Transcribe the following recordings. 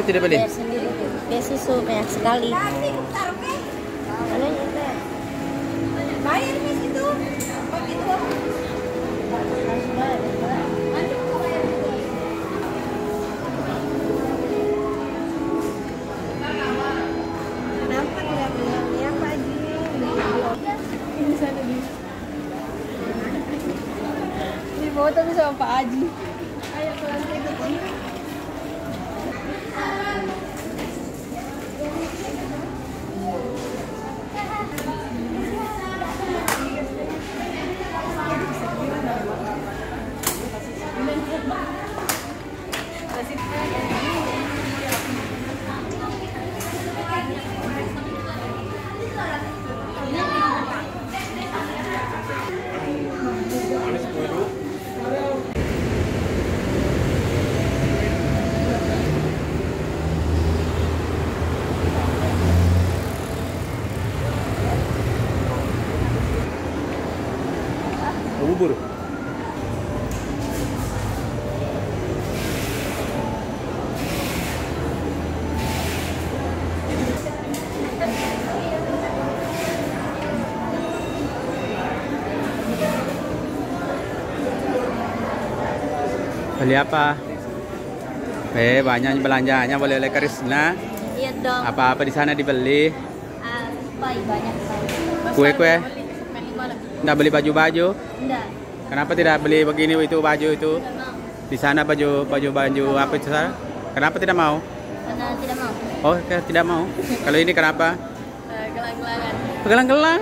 tidak beli? Bayar sendiri. Dia susu banyak sekali. Bayar Miss itu. Begitu. Kenapa tidak bilang ya Pak Haji? Di sana di. Di foto sama Pak Haji. Ayo kelas itu pun. Bubur. Beli apa? Banyak belanjanya boleh oleh Krisna. Iya dong. Apa-apa di sana dibeli? Banyak sekali. Kue-kue? Nggak beli baju-baju? Enggak. Kenapa tidak beli begini itu baju itu? Di sana baju apa itu sana? Kenapa tidak mau? Karena tidak mau. Oh, tidak mau. Kalau ini kenapa? Gelang-gelangan. Gelang-gelang.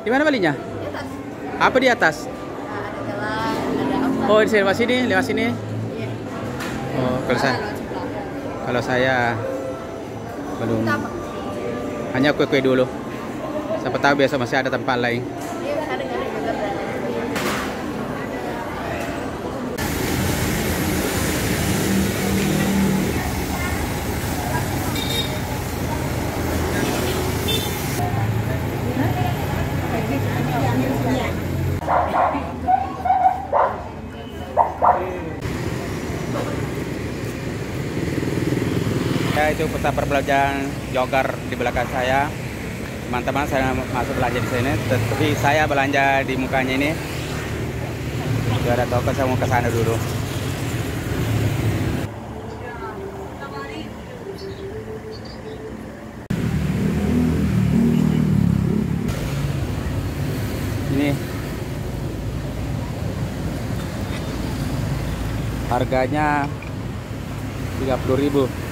Di mana belinya? Di atas. Apa di atas? Ada gelang, ada apa? Oh, di sini, lewat sini. Iya. Oh, kalau saya belum. Hanya kue-kue dulu. Siapa tahu besok masih ada tempat lain. Iya, ada juga berarti. Ya, itu pusat perbelanjaan Jogar di belakang saya. Teman-teman, saya masuk belanja di sini, tapi saya belanja di mukanya ini. Sudah ada toko, saya mau ke sana dulu. Ini harganya 30.000.